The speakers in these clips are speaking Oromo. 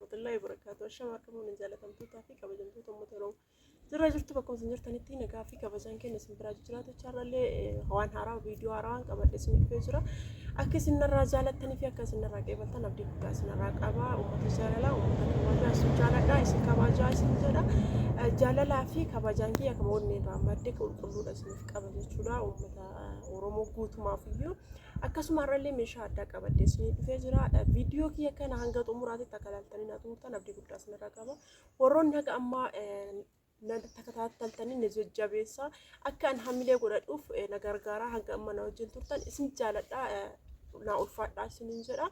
ورحمة الله وبركاته. الشماركم من زالتم توتافي كبجمتو تمترون زرا جرت بكم سنجرتني نقا في كبجان كن اسم براج جرات تشارلي هوان هارا فيديو هارا كبد سن فيزرا أكسن الرجال تاني في أكسن الرجال تنا بدي كاسن الرقابة ومتجارلا ومتكواجا سجارة دا اسم كواجا سنجرا جاللا في كبجان كي أكمل نرامدك وكلنا اسم كبجان جرا ومتا ورمو قوت ما فيه أكسم الرجال مش هذا كبد سن فيزرا فيديو كي كان عنقد أمورات تكلم تاني ناتو تنا بدي كاسن الرقابة ورون هك أما nada takataataltani nejajjabeessa akka an hamilee godhadhuuf nagargaara hanga amma na wajjin turtan isin jaaladha na ulfaadha isinin jedha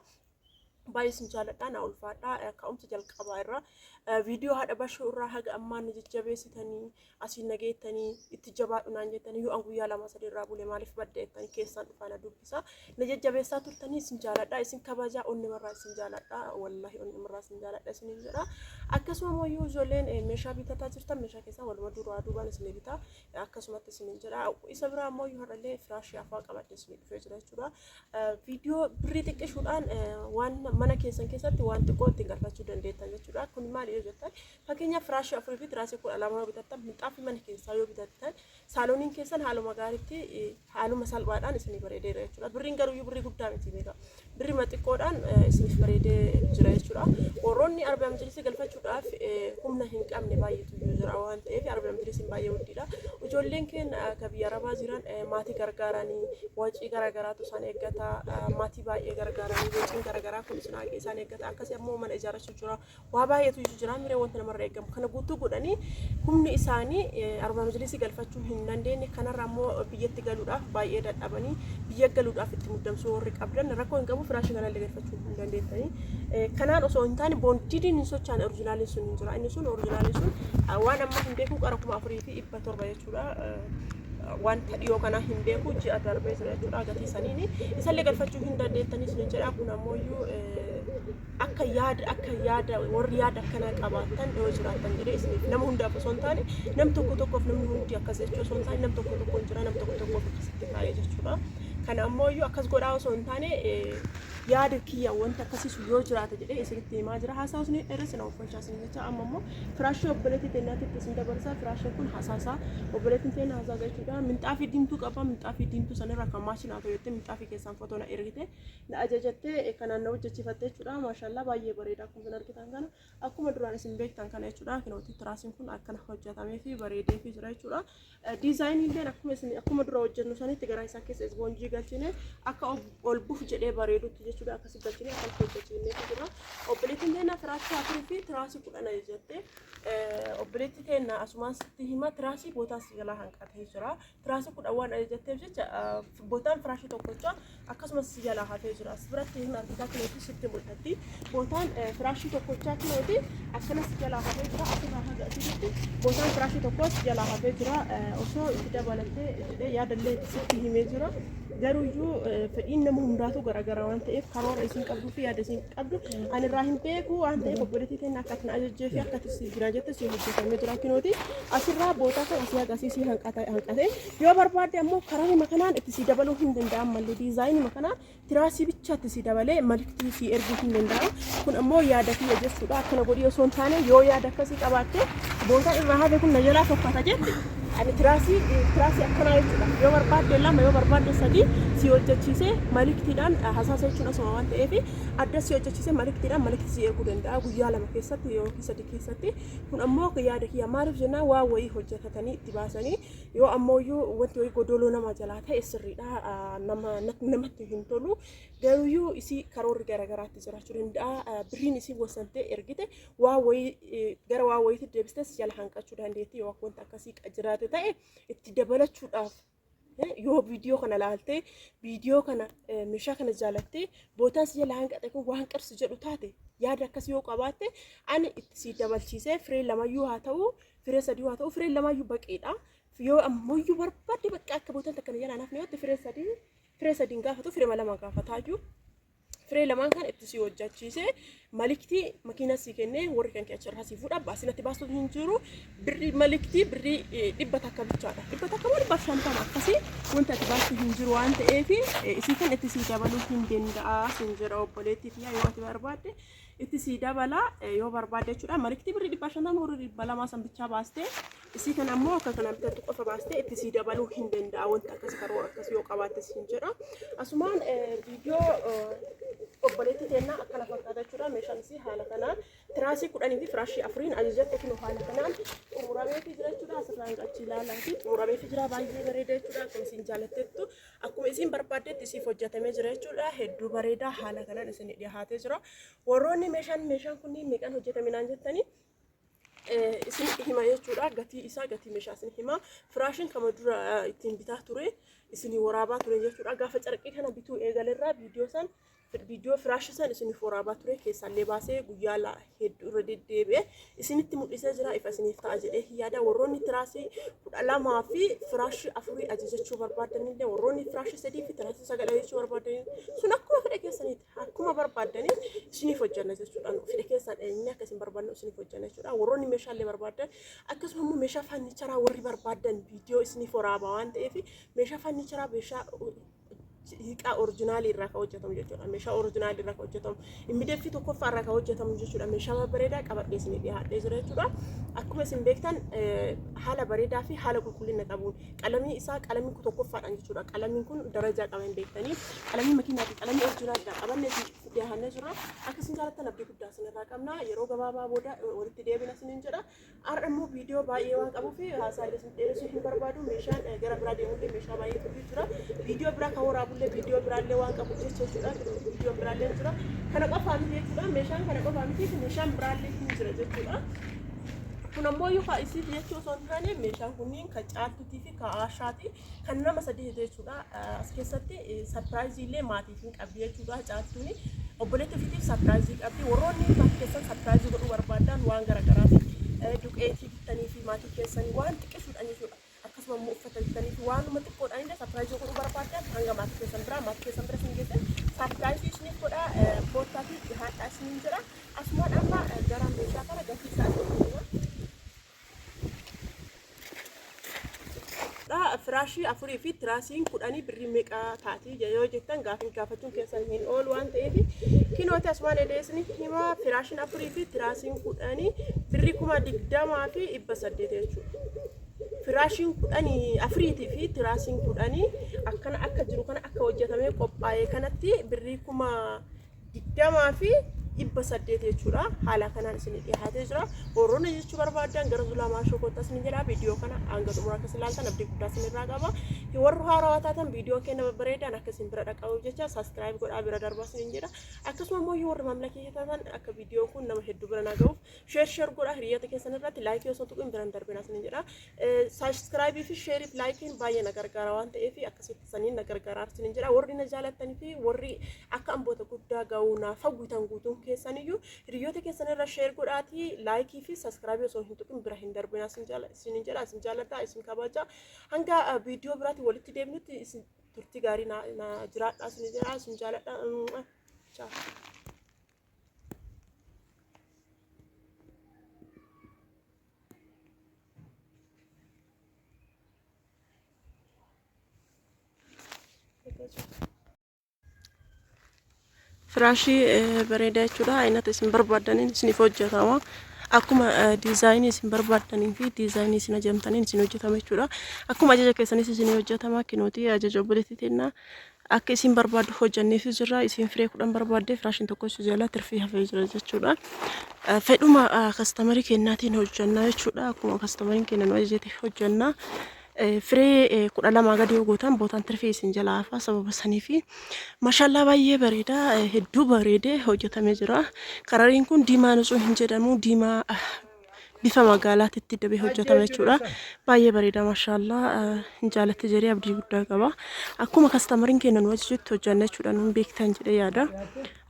baay'ee isin jaaladha na ulfaadha ka'umsa jalqabaa irra viidiyoo haadha bashoo irraa haga ammaa nejajjabeessitanii asiin nageettanii itti jabaadhu naan jettanii yoo an guyyaa lama sadii irraa bulee maaliif baddeettanii keessaan dhufaana dubbisa nejajjabeessaa turtanii isin jaaladha isin kabajaa onni marraa isin jaaladha wallahi onni marraa isin jaaladha isinin jedha akkasuma mooyyuu ijoolleen meeshaa bitataa jirtan meeshaa keessaa waluma duraa duubaan isin bitaa akkasumatti isinin jedha isa biraa mooyyuu har'allee firaashii afaa qabadde isin dhufee jira jechuudha viidiyoo birrii xiqqishuudhaan waan mana keessatti waan xiqqoo ittiin galfachuu dandeettan jechuudha kun maali yoo jettan fakkeenya firaashii afurii fi tiraasii 12 yoo bitattan minxaafii mana keessaa yoo bitattan saalooniin keessan haaluma gaariitti haaluma salphaadhaan isinii bareedeera jechuudha birriin garuu birrii guddaa miti beeka birrii xiqqoodhaan isinii bareedee jira jechuudha warroonni arbaa majlisii galfachuudhaaf humna hin qabne baay'eetu jira waan ta'eef arbaa majlisiin baay'ee guddiidha ijoolleen keenya akka biyya arabaa jiran maatii gargaaranii wacii garaagaraatu isaan eeggata maatii baay'ee gargaaranii waciin garaagaraa kun isaan eeggata akkasii ammoo mana ijaarrachuu jira waa baay'eetu jira miree wanta namarraa eegamu kana guutuu godhanii humni isaanii arbaa majlisii galfachuu hin dandeenye kanarraa ammoo biyyatti galuudhaaf baay'ee dadhabanii biyya galuudhaaf itti muddamsuu warri qabdan rakkoo hin qabu firaashii kanallee galfachuu hin dandeettanii kanaan osoo hin taane boondiidiin hin socho'an oriijinaaliin sun hin jira inni sun oriijinaaliin sun waan amma hin beeku qara 4,700 jechuudha wanta dhiyoo kana hin beeku ji'a darbee jira jechuudha gatii saniini isallee galfachuu hin dandeettanii sun jedha kun ammoo akka yaada warri yaada akkana qabaatan yoo jiraatan jedhee isiniif nama hundaaf osoo hin taane nam tokkoof namni hundi akkas jechuu osoo hin taane nam tokko hin jira nam tokkoof akkasitti taa'ee jechuudha kana ammoo akkas godhaa osoo hin taane yaada kiyya wanta akkasiisu yoo jiraata jedhee isinitti himaa jira haasawusni dheeres na uffachaa isin jecha amma ammoo firaashii obboleettii teenyaatitti isin dabarsaa firaashiin kun hasaasaa obboleettiin teenya haasaa jechuudha minxaafii diimtuu qaba minxaafii diimtuu sanirra kan maashinaa to'attee minxaafii keessaan fotoo na ergite na ajajattee kanaan na hojjechiifatte jechuudha maashaallah baay'ee bareeda akkuma isin argitan kana akkuma duraan isin beektan kana jechuudha kinooti tiraasiin kun akkana hojjetamee fi bareedee fi jira jechuudha diizaayinii illee akkuma dura hojjennu sanitti garaa isaa keessa ispoonjii galchine akka ol buuf jedhee bareedutti jechuudha akkasii galchine akka hojjechiifnee jira obboleettiin teenya firaashii afurii fi tiraasii 10 jettee obboleettii teenya asumaan sitti hima tiraasii bootaas jalaa hanqatee jira tiraasii 10 waan jetteef jecha bootaan firaashii tokkocha akkasumas jalaa hafee jira asirratti hin argitaa kinooti sitti mul'atti bootaan firaashii tokkochaa kinooti akkanas jalaa hafee jira asirraa haga asitti bootaan firaashii tokkos jalaa hafee jira osoo itti dabalattee jedhee yaadallee sitti himee jira garuuyyuu fedhiin nama hundaatu garaagara waan ta'eef karoora isin qabduu fi yaada isin qabdu ani irraa hin beeku waan ta'eef obboleettii teenya akka isin ajajjee fi akka isin jira jette si hojjetamee jira kinooti asirraa bootaa kan asii agarsiisii hanqate yoo barbaadde ammoo karaa kanaan itti si dabaluu hin danda'am mallee diizaayinii kanaan tiraasii bichaatti si dabalee maliktii si erguu hin danda'am kun ammoo yaada kiyya jechuudha akkana godhii osoo hin taane yoo yaada akkasii qabaatte bootaan irraa hafe kun na jalaa fokkata jette ani tiraasii akkanaa jechuudha yoo barbaadde lama yoo barbaadde sadii si hojjechiisee maliktiidhaan hasaasa jechuun asuma waan ta'eef adda si hojjechiisee maliktiidhaan malikti si erguu danda'a guyyaa lama keessatti yookiin sadii keessatti kun ammoo yaada kiyya maaliif jennaan waa wayii hojjetatanii itti baasanii yoo ammooyyuu wanti wayii godoloo nama jalaa ta'e sirriidha namatti hin tolu garuuyyuu isii karoorri garaagaraatti jiraachuu danda'a birriin isii wasantee ergite waa wayii gara waa wayiitti deebistes jala hanqachuu dandeetti yoo wanta akkasii jiraate ta'e itti dabalachuudhaaf yoo viidiyoo kana laaltee viidiyoo kana meeshaa kana jaalattee bootaan si jala hanqate kun waan qarsu jedhu taate yaada akkasii yoo qabaatte ani itti si dabalchiisee firee lamayyuu haa ta'u firee sadii haa ta'u firee lamayyuu baqeedha yoo ammoyyuu barbaadde bakka akka bootaan takkana jala naaf neeyotti firee sadiin gaafatu firee lama gaafataayyuu firee lamaan kan itti si hojjechiisee maliktii makiina si kennee warri kan keessa si fuudha baasinatti baasuuf hin jiru birrii maliktii birrii 100 takka bichaadha 100 takka wal baashantaan akkasii wanta itti baasuuf hin jiru waan ta'eef isii kan itti si dabaluu hin danda'a sin jira obboleettii fi yoo ati barbaadde itti sii dabala yoo barbaadde jechuudha. Mariktii birrii 500 horii 200 san bichaa baastee isii kan ammoo akka kana bitatu qofa baastee itti sii dabaluu hin danda'a wanta akkas karoora akkas yoo qabaatte siin jedha. Asumaan viidiyoo obboleettii teennaa akkana fakkaata jechuudha. Meeshaan isii haala kanaan tiraasii 10 fi firaashii 4 ajajatte kunoo haala kanaan xumurameetii jira jechuudha. Asirraan achi ilaalaa fi xumurameetii jira baay'ee bareeda jechuudha. Akkuma isin jaalattettu akkuma isin barbaaddetti isiif hojjetamee jira jechuudha. Hedduu bareedaa haala kanaan isin dhiyaatee jira. Warroonni meeshaan kunniin meeqaan hojjetaminaan jettanii isin hima jechuudha. Gatii isaa gatii meeshaa isin hima. Firaashiin kama dura ittiin bitaa ture isin waraabaa ture jechuudha. Gaafa carqii kana bituu eegalerraa viidiyoo firaashii san isiniif waraabaa ture keessallee baasee guyyaa hedduu irra deddeebi'ee isinitti mul'isee jira. Ifa isiniif ta'a jedhee yaada. Warroonni tiraasii 12 fi firaashii 4 ajajachuu barbaadanillee warroonni firaashii 3 fi tiraasii 9 ajajachuu barbaadan sun akkuma fedha keessaniiti akkuma barbaadaniif isiniif hojjanna jechuudha. Fedha keessan eenyuun akkasiin barbaadnu isiniif hojjanna jechuudha. Warroonni meeshaalee barbaadan akkasuma immoo meeshaa fannicharaa warri barbaadan viidiyoo isiniif waraabaa waan ta'eef meeshaa fannicharaa meeshaa hiiqaa oriijinaalii irraa kan hojjetamu jechuudha. Meeshaa oriijinaalii irraa kan hojjetamu immideeffii tokkoffaa irraa kan hojjetamu jechuudha. Meeshaa bareedaa qabadhee isin dhiyaadhee jira jechuudha. Akkuma isin beektan haala bareedaa fi haala qulqullina qabuun qalamii isaa qalamii tokkoffaadhaan jechuudha. Qalamiin kun darajaa qaban beektanii qalamii makiinaa fi qalamii oriijinaalidha qabannee dhiyaannee jira. Akkasiin jaalattan abdii guddaa isinirraa qabna. Yeroo gabaabaa booda walitti deebina isiniin jedha. Har'a immoo viidiyoo baay'ee waan qabuuf haasaalee isin dheeressuu hin barbaadu. Meeshaan gara biraa deemullee meeshaa baay'ee turuu jira. Viidiyoo biraa kan waraabulle viidiyoo biraallee waan qabu jechuudha. Viidiyoo biraallee jira. Kana qofaa miti jechuudha. Meeshaan kana qofaa miti meeshaan biraallee hin jira jechuudha. Kun ammoo yoo faayisiif jechuu osoo hin taane meeshaan kunniin kan caaltuutii fi kan aashaati kan nama sadii jechuudha. As keessatti sarpiraayizii illee maatiif hin qabdi jechuudha. Caaltuuni obboleettii ofiitiif sarpiraayizii qabdi. Warroonni maatii keessan sarpiraayizii godhuu barbaadan waan garaagaraa duqeetii bitanii fi maatii keessanii waan xiqqeessuudhaan jechuudha. Akkasuma immoo uffata bitanii fi waanuma xiqqoodhaan illee sarpiraayizii godhuu barbaadan hanga maatii keessan bira isin geessan sarpiraayizii isiniif godha boottaa fi dhihaadhaa isiniin jira. Asumaan amma gara meeshaa kana gatii isaa firaashii 4 fi tiraasiin 10 birrii meeqa taati yoo jettan gaafachuun keessan hin oolu waan ta'eef kinooti asumaan edeesni hima firaashiin 4 fi tiraasiin 10 birrii 20,000 fi 800 jechuudha. Firaashiin 4 fi tiraasiin 10 akkana akka jiru kana akka hojjetamee qophaa'ee kanatti birrii 20,000 fi 800 jechuudha. Haala kanaan isin dhiyaatee jira. Warroonni jechuu barbaadan gara Zulaamaa Shokoottaa isin jedha. Viidiyoo kana hanga xumura akka ilaaltan abdii guddaa isinirraa qaba. Warri haarawaa taatan viidiyoo keenya babbareedaan akka isin bira dhaqqabuuf jecha saabskiraayib godhaa bira darbaa isin jedha. Akkasuma immoo warri maamilakee taatan akka viidiyoon kun nama hedduu bira nagahuuf sheer godhaa hiriyoota keessan irratti laayikii osoo tuquun bira darbina isin jedha. Saabskiraayibii fi sheerii fi laayikiin baay'ee na gargaara waan ta'eef akkasitti saniin na gargaaraa isin jedha. Warri na jaalattanii fi warri akka amboota guddaa ga'uu naaf hawwitan guutuun keessaniyyuu hiriyoota keessan irra sheer godhaatii laayikii fi saabskiraayibii osoo hin tuqin bira hin darbina isin jedha. Isin jaaladha isin kabaja hanga viidiyoo biraatti walitti deemnutti isin turtii gaarii na jiraadha isin jedha. Isin jaaladha. Ciao. Firaashii bareedaa jechuudha. Aynata isin barbaadaniin isiniif hojjetama. Akkuma diizaayinii isin barbaadanii fi diizaayinii isin ajajamtaniin isin hojjetama jechuudha. Akkuma ajaja keessanis isin hojjetama. Kinootii ajaja obboleettii teennaa akka isin barbaaddu hojjanneef jira. Isin firee 10 barbaadde firaashiin tokko isin jala tirfii hafee jira jechuudha. Fedhuma kastamarii kennaatiin hojjanna jechuudha. Akkuma kastamariin kennan ajajate hojjanna. Firee 12 gadi yoo gootan bootaan tirfii isin jalaa hafa sababa saniifi maashaallah baay'ee bareeda hedduu bareedee hojjetamee jira. Karariin kun diimaa nuusun hin jedhamu diimaa bifa magaalaatti dabee hojjetame jechuudha. Baay'ee bareeda maashaallah hin jaalatte jedhee abdii guddaa qaba. Akkuma kastamariin kennan nu ajajutti hojjanna jechuudha. Nuun beektan jedhee yaada.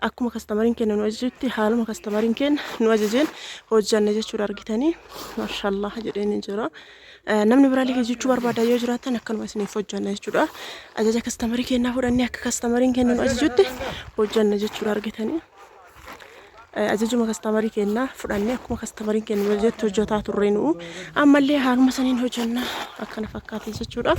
Akkuma kastamariin kennan nu ajajutti haaluma kastamariin kennan nu ajajeen hojjanna jechuudha argitanii maashaallah jedheen jira. Namni biraallee jechuu barbaada yoo jiraatan akkanuma isiniif hojjanna jechuudha. Ajaja kastamarii kennaa fudhannee akka kastamariin kennan ajajutti hojjanna jechuudha argitanii. Ajajuma kastamarii kennaa fudhannee akkuma kastamariin kennan ajajutti hojjetaa turre nu ammallee haaluma saniin hojjanna akkana fakkaate jechuudha.